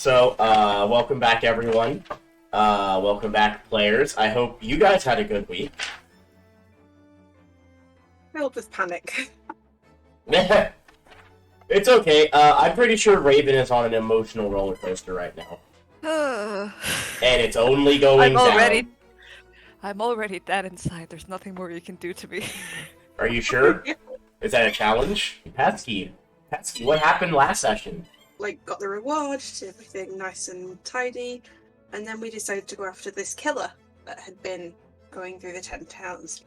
Welcome back, everyone. Welcome back, players. I hope you guys had a good week. Filled with panic. It's okay. I'm pretty sure Raven is on an emotional roller coaster right now. And it's only going down. I'm already dead inside. There's nothing more you can do to me. Are you sure? Is that a challenge? Pesky, what happened last session? Got the reward, did everything nice and tidy, and then we decided to go after this killer that had been going through the 10 towns.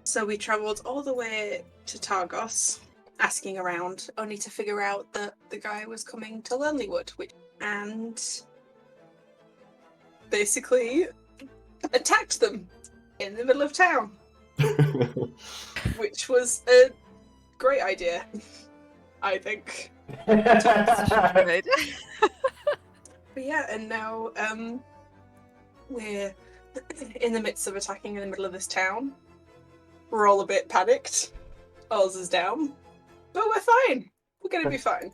So we travelled all the way to Targos, asking around, only to figure out that the guy was coming to Lonelywood, and basically attacked them in the middle of town. Which was a great idea, I think. Right. But yeah, and now we're in the midst of attacking in the middle of this town. We're all a bit panicked. Ours is down. But we're fine. We're gonna be fine.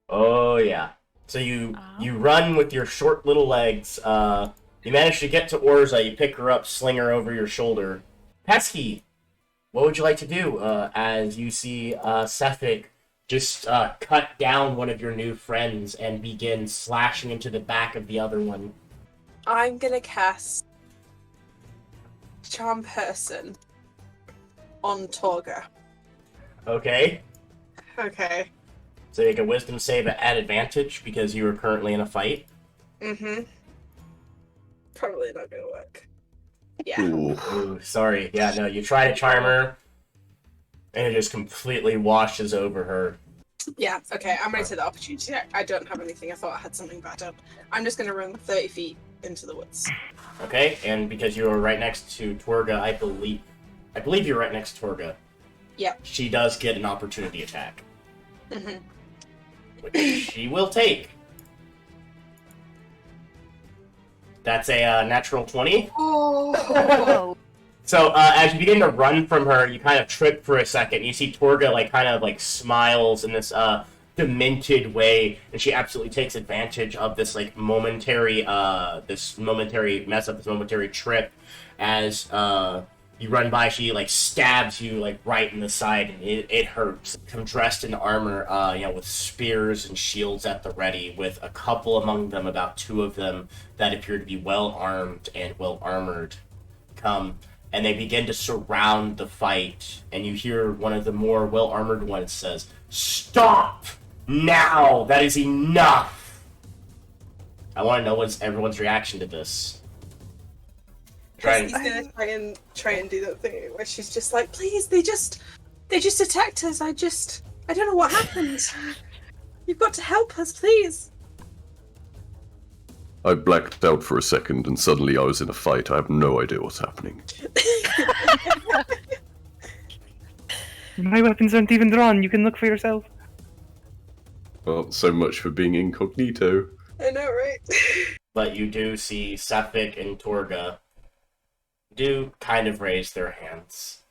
Oh yeah. So you run with your short little legs. You manage to get to Orza, you pick her up, sling her over your shoulder. Pesky, what would you like to do as you see Sephic just cut down one of your new friends and begin slashing into the back of the other one? I'm gonna cast Charm Person on Torga. Okay. Okay. So you make a wisdom save at advantage because you are currently in a fight. Mm-hmm. Probably not gonna work. Yeah. Ooh, sorry. Yeah, no, you try to charm her, and it just completely washes over her. Yeah, okay, I'm gonna take the opportunity. I don't have anything. I thought I had something backed up. I'm just gonna run 30 feet into the woods. Okay, and because you are right next to Torga, I believe you're right next to Torga. Yep. She does get an opportunity attack. Mm-hmm. Which she will take. That's a natural 20. Oh. So, as you begin to run from her, you kind of trip for a second. You see Torga, kind of smiles in this, demented way, and she absolutely takes advantage of this, momentary mess up, this momentary trip. As, you run by, she, stabs you, right in the side, and it hurts. Come dressed in armor, with spears and shields at the ready, with a couple among them, about 2 of them, that appear to be well-armed and well-armored, come, and they begin to surround the fight, and you hear one of the more well-armored ones says, "Stop! Now! That is enough!" I want to know what's everyone's reaction to this. He's gonna try and do that thing where she's just like, please, they just attacked us. I don't know what happened. You've got to help us, please. I blacked out for a second and suddenly I was in a fight. I have no idea what's happening. My weapons aren't even drawn. You can look for yourself. Well, so much for being incognito. I know, right? But you do see Sephic and Torga do kind of raise their hands.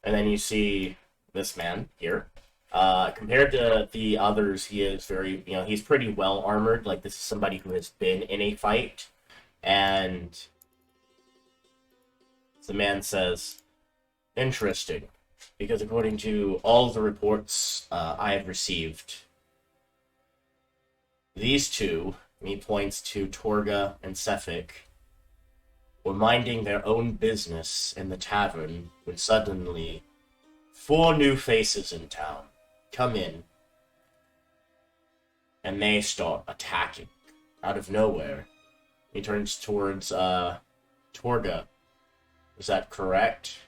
And then you see this man here. Compared to the others, he is very, he's pretty well armored. This is somebody who has been in a fight. And the man says, "Interesting, because according to all the reports I have received, these 2," and he points to Torga and Sephic, "were minding their own business in the tavern when suddenly 4 new faces in town come in, and they start attacking out of nowhere." He turns towards Torga. "Is that correct?"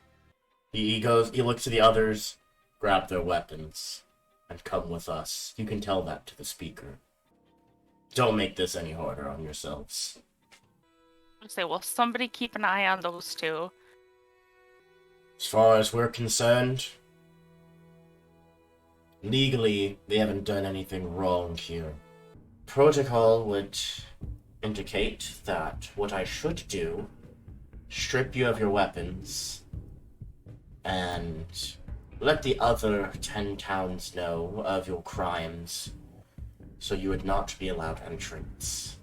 He looks to the others, "Grab their weapons and come with us. You can tell that to the speaker. Don't make this any harder on yourselves." I say, well, somebody keep an eye on those 2. As far as we're concerned, legally, they haven't done anything wrong here. Protocol would indicate that what I should do, strip you of your weapons, and let the other 10 towns know of your crimes, so you would not be allowed entrance.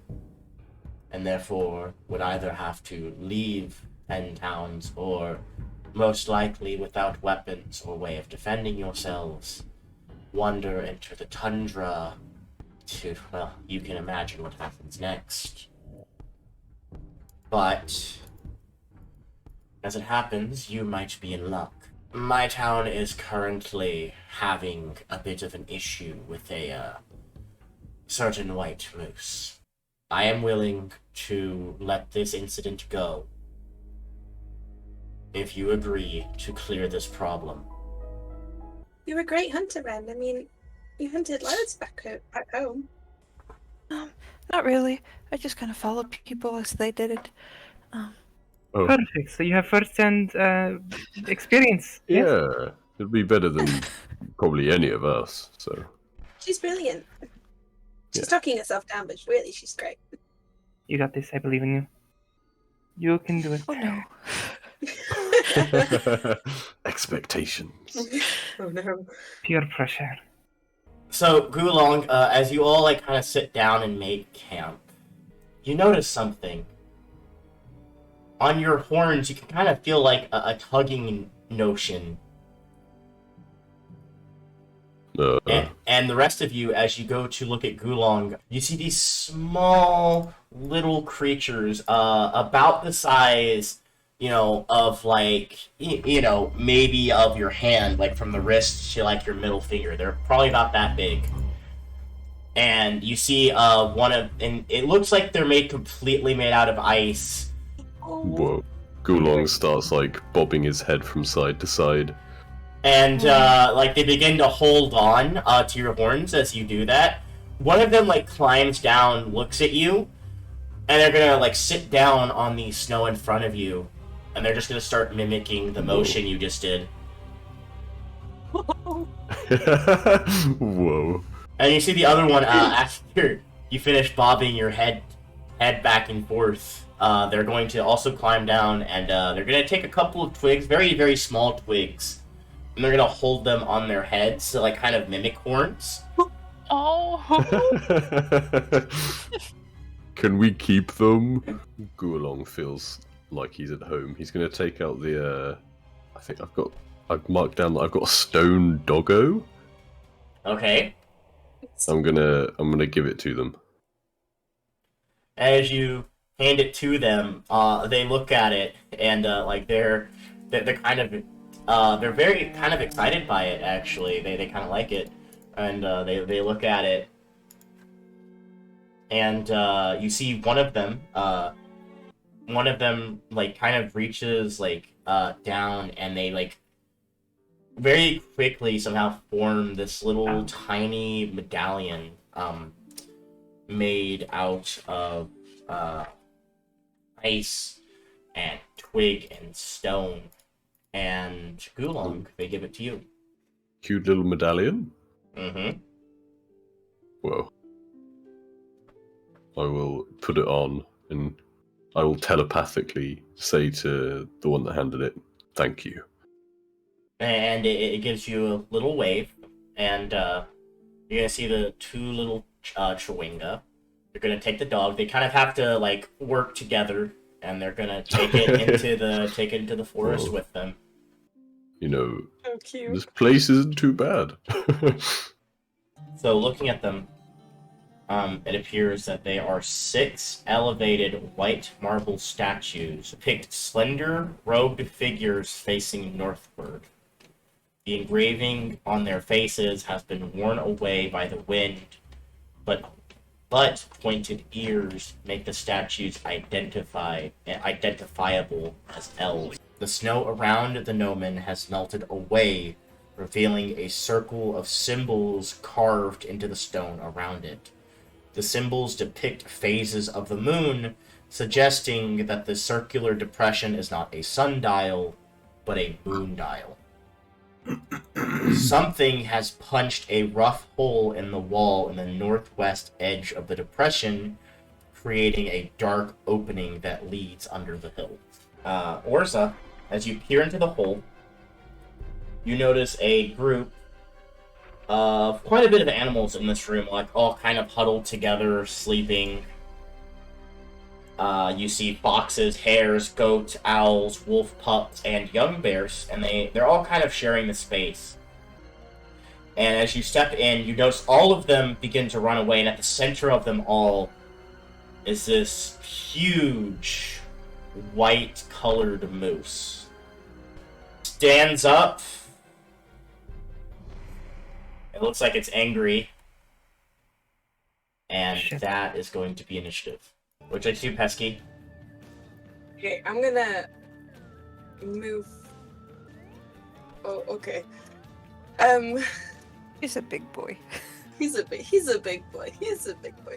and therefore would either have to leave 10 towns or, most likely without weapons or way of defending yourselves, wander into the tundra to, well, you can imagine what happens next. But, as it happens, you might be in luck. My town is currently having a bit of an issue with a certain white moose. I am willing to let this incident go if you agree to clear this problem. You're a great hunter, Ben. I mean, you hunted loads back home. Not really. I just kind of followed people as they did it. Oh, Perfect. So you have first-hand experience. Yes? yeah. It'd be better than probably any of us, so. She's brilliant. She's Yeah. talking herself down, but really, she's great. You got this. I believe in you. You can do it. Oh no. Expectations. Oh no. Peer pressure. So, Gulong, as you all kind of sit down and make camp, you notice something. On your horns, you can kind of feel like a tugging notion. And the rest of you, as you go to look at Gulong, you see these small little creatures, about the size, of maybe of your hand, like from the wrist to like your middle finger. They're probably about that big. And you see and it looks like they're completely made out of ice. Whoa. Gulong starts bobbing his head from side to side. And they begin to hold on to your horns as you do that. One of them climbs down, looks at you, and they're gonna sit down on the snow in front of you, and they're just gonna start mimicking the motion you just did. Whoa. And you see the other one after you finish bobbing your head back and forth. They're going to also climb down, and they're gonna take a couple of twigs, very very small twigs, and they're gonna hold them on their heads to kind of mimic horns. Oh. Can we keep them? Gulong feels like he's at home. He's gonna take out the I think I've marked down that I've got a stone doggo. Okay. I'm gonna give it to them. As you hand it to them, they look at it, and they're kind of they're very kind of excited by it. Actually, they kind of like it, and they look at it, and you see one of them kind of reaches down, and they very quickly somehow form this little tiny medallion made out of ice and twig and stone. And Gulong, they give it to you. Cute little medallion. Mm-hmm. Whoa. I will put it on, and I will telepathically say to the one that handed it, "Thank you." And it gives you a little wave, and you're gonna see the two little Chewinga. They're gonna take the dog. They kind of have to work together, and they're gonna take it into the forest Whoa. with them. So cute. This place isn't too bad. So looking at them, it appears that they are 6 elevated white marble statues depict slender, robed figures facing northward. The engraving on their faces has been worn away by the wind, but pointed ears make the statues identifiable as elves. The snow around the gnomon has melted away, revealing a circle of symbols carved into the stone around it. The symbols depict phases of the moon, suggesting that the circular depression is not a sundial, but a moon dial. Something has punched a rough hole in the wall in the northwest edge of the depression, creating a dark opening that leads under the hill. Orza, as you peer into the hole, you notice a group of quite a bit of animals in this room, all kind of huddled together, sleeping. You see foxes, hares, goats, owls, wolf pups, and young bears, and they're all kind of sharing the space. And as you step in, you notice all of them begin to run away, and at the center of them all is this huge white-colored moose. Stands up. It looks like it's angry. And Shit. that is going to be initiative. Which I do, Pesky. Okay, I'm gonna move. Oh, okay. He's a big boy. He's a big boy. He's a big boy.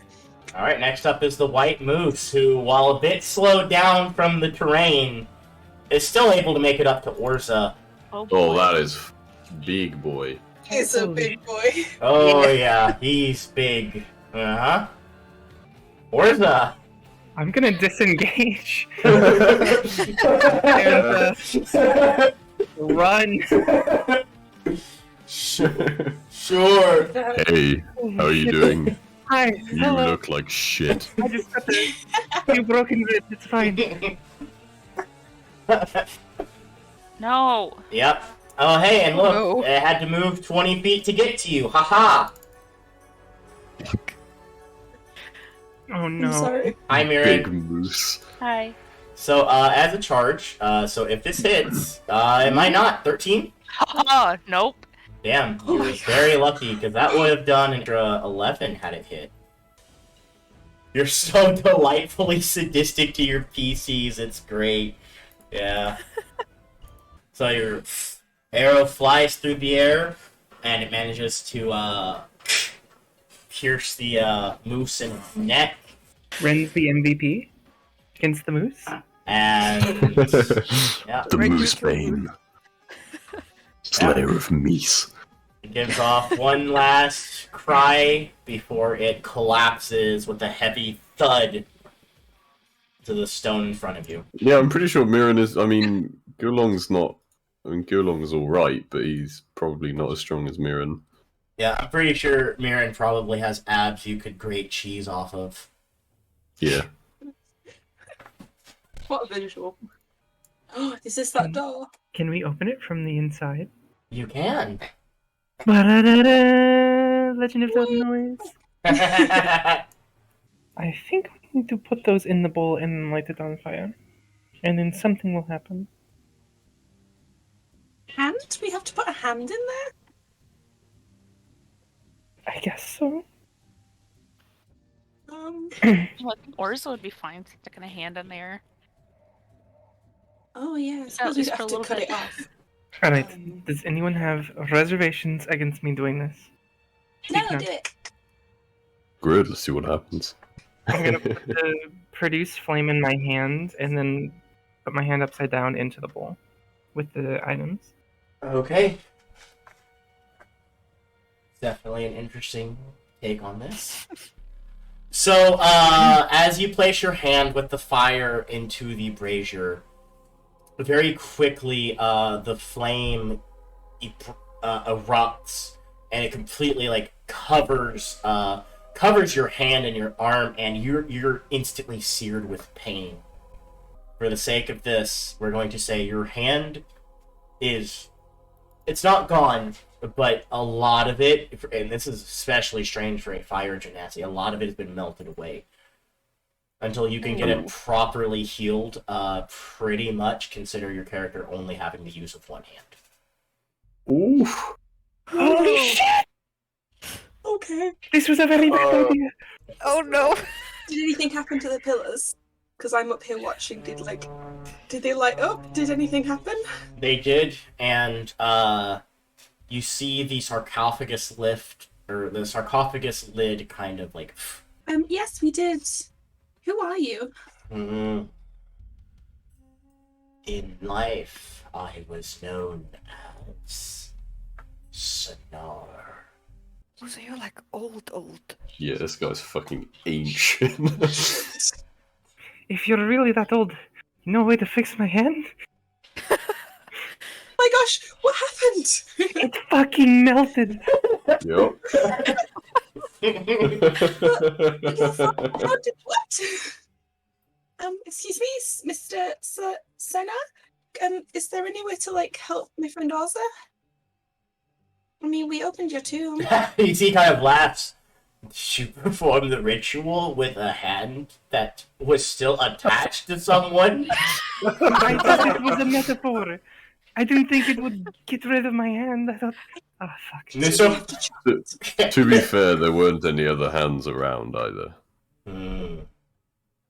Alright, next up is the white moose, who, while a bit slowed down from the terrain, is still able to make it up to Orza. Oh, Oh, boy. that is big boy. He's a big boy. Oh yeah, he's big. Uh-huh. Orza! I'm gonna disengage. Run. Sure. Hey, how are you doing? Hi. You Hello. look like shit. I just got a few broken ribs. It's fine. No. Yep. Oh, hey, and look, Oh, no. it had to move 20 feet to get to you. Haha. Oh I'm no. sorry. Hi, Big Mirren. moose. Hi. So, as a charge, so if this hits, it might not. 13? Oh, nope. Damn, Oh you my were God. very lucky, because that would have done an extra 11 had it hit. You're so delightfully sadistic to your PCs, it's great. Yeah. So your arrow flies through the air, and it manages to, pierce the, moose in its neck, Ren's the MVP against the moose. and... yeah, The Right moose through the bane. Slayer of meese. it gives off one last cry before it collapses with a heavy thud to the stone in front of you. Yeah, I'm pretty sure Mirren is. I mean, Gulong's not. I mean, Gulong's alright, but he's probably not as strong as Mirren. Yeah, I'm pretty sure Mirren probably has abs you could grate cheese off of. Yeah. What a visual. Oh, is this that door? Can we open it from the inside? You can. Ba-da-da-da! Legend of Zelda noise. Yeah, I think we need to put those in the bowl and then light it on fire. And then something will happen. Hand? We have to put a hand in there? I guess so. Um. Well, Orza would be fine sticking a hand in there. Oh yeah. I At suppose we'd least for have a to little cut bit. it off. Alright, does anyone have reservations against me doing this? No, Speak now. do it. Good, let's see what happens. I'm gonna put the produce flame in my hand and then put my hand upside down into the bowl with the items. okay. Definitely an interesting take on this. So, as you place your hand with the fire into the brazier, very quickly, the flame erupts, and it completely like covers your hand and your arm, and you're instantly seared with pain. For the sake of this, we're going to say your hand it's not gone, but a lot of it, and this is especially strange for a fire genasi, a lot of it has been melted away. Until you can get it properly healed, pretty much consider your character only having the use of one hand. Oof. Holy shit! Okay. This was a very bad idea. Oh no! Did anything happen to the pillars? Because I'm up here watching. Did they light up? Did anything happen? They did, and you see the sarcophagus lift, or the sarcophagus lid kind of like... Yes, we did. Who are you? In life, I was known as Sonar. Oh, so you're like old. Yeah, this guy's fucking ancient. If you're really that old, no way to fix my hand? Oh my gosh, what happened? It fucking melted. Yup. How did what? Excuse me, Mr. Senna? Is there any way to, like, help my friend Arza? I mean, we opened your tomb. He kind of laughs. She performed the ritual with a hand that was still attached to someone. I thought it was a metaphor. I didn't think it would get rid of my hand. I thought, oh fuck. No, so- To be fair, there weren't any other hands around either.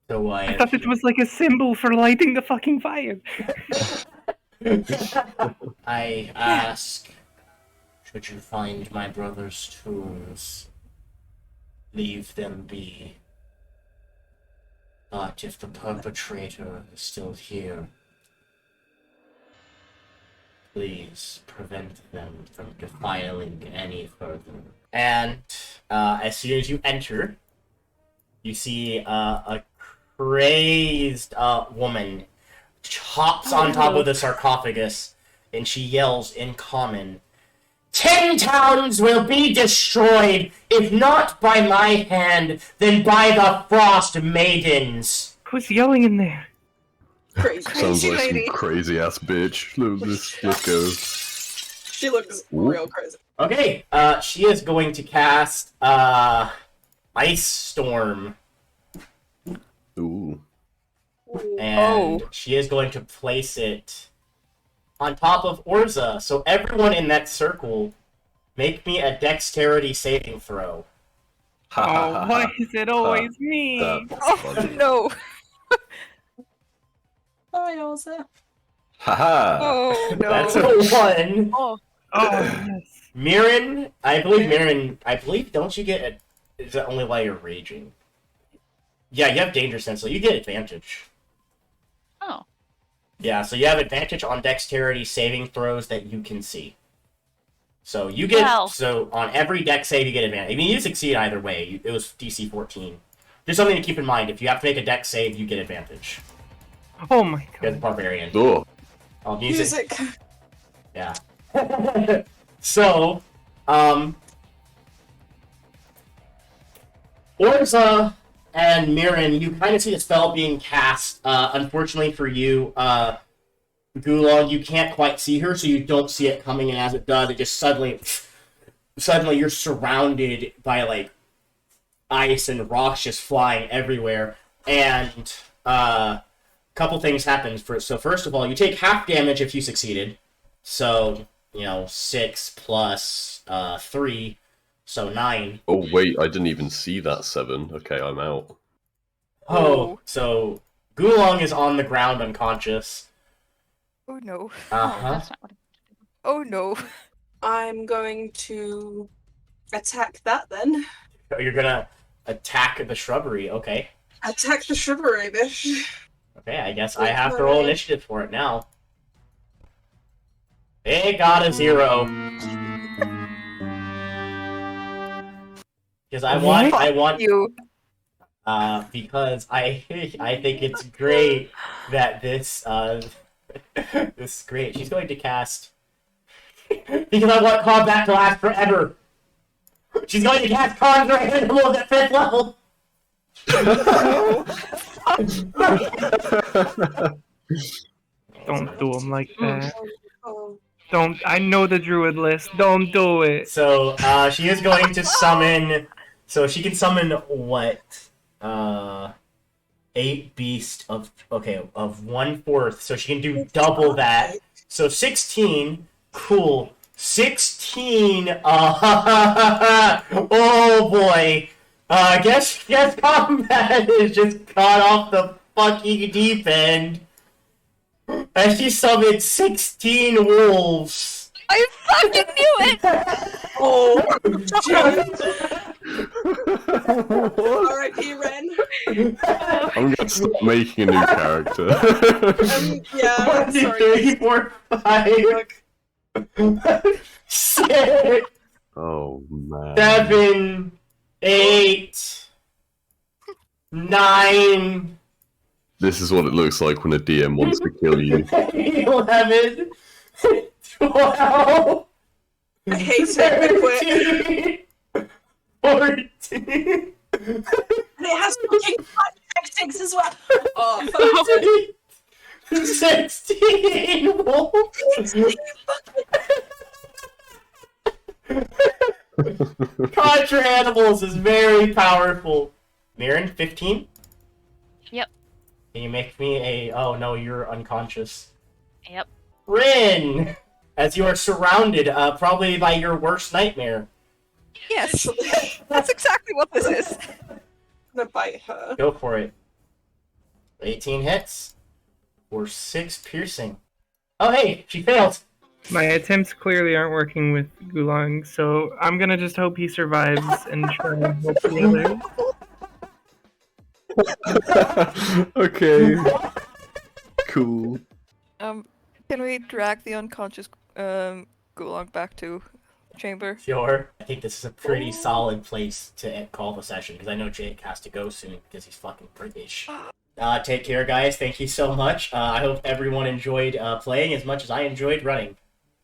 So I thought it was like a symbol for lighting the fucking fire. I ask, should you find my brother's tombs, leave them be. But if the perpetrator is still here, please prevent them from defiling any further. And as soon as you enter, you see a crazed woman hops on top of the sarcophagus, and she yells in common, 10 towns will be destroyed, if not by my hand, then by the Frost Maidens. Who's yelling in there? Crazy. Sounds like lady. some crazy ass bitch. Let's go. She looks real crazy. Okay, she is going to cast Ice Storm, Ooh. and she is going to place it on top of Orza. So everyone in that circle, make me a dexterity saving throw. Oh, why is it always me? That's Oh funny. no! Hi, Arza. Haha. Oh no! That's a 1. Oh, Oh, yes. Mirren, I believe, don't you get a... Is that only while you're raging? Yeah, you have danger sense, so you get advantage. oh. Yeah, so you have advantage on dexterity saving throws that you can see. So you get... Wow. So on every dex save, you get advantage. I mean, you succeed either way. It was DC 14. Just something to keep in mind. If you have to make a dex save, you get advantage. Oh my You're the god. barbarian. Oh. Oh, music. Music. Yeah. So, Orza and Mirren, you kind of see the spell being cast. Unfortunately for you, Gulon, you can't quite see her, so you don't see it coming, and as it does, it just suddenly you're surrounded by, like, ice and rocks just flying everywhere, and, couple things happen. So first of all, you take half damage if you succeeded, so, 6 plus 3, so 9. Oh wait, I didn't even see that 7. Okay, I'm out. Oh, so Gulong is on the ground unconscious. Oh no! Uh-huh. That's not what Oh no! I'm going to attack that then. You're gonna attack the shrubbery, okay. Attack the shrubbery, bitch. Okay, I guess I have to roll initiative for it now. It got a 0. Because I want You. because I think it's great that this this is great. She's going to cast because I want combat to last forever. She's going to cast Conjure Animals at 5th level. Don't do them like that. Oh, Don't. I know the druid list. Don't do it. So she is going to summon. So she can summon what? 8 beast of 1/4. So she can do double that. So 16. Cool. 16. Oh boy. Guess combat is just caught off the fucking deep end. And she summoned 16 wolves. I fucking knew it! oh, R.I.P. Ren. I'm gonna stop making a new character. Yeah, 1, 2, sorry. 3, 4, 5, 6, Oh man. 7, 8, 9, This is what it looks like when a DM wants to kill you. 11, 12, I hate it. I'm gonna quit. 13, 14. And it has fucking 6 as well. Oh, 16 wolf. Contra animals is very powerful. Mirren, 15? Yep. Can you make me a... Oh no, you're unconscious. Yep. Rin! As you are surrounded, probably by your worst nightmare. Yes, that's exactly what this is. I'm gonna bite her. Go for it. 18 hits. Or 6 piercing. Oh hey, she failed! My attempts clearly aren't working with Gulong, so I'm gonna just hope he survives and try and help the other. Okay. Cool. Can we drag the unconscious Gulong back to the chamber? Sure. I think this is a pretty solid place to call the session, because I know Jake has to go soon, because he's fucking British. Take care, guys. Thank you so much. I hope everyone enjoyed playing as much as I enjoyed running.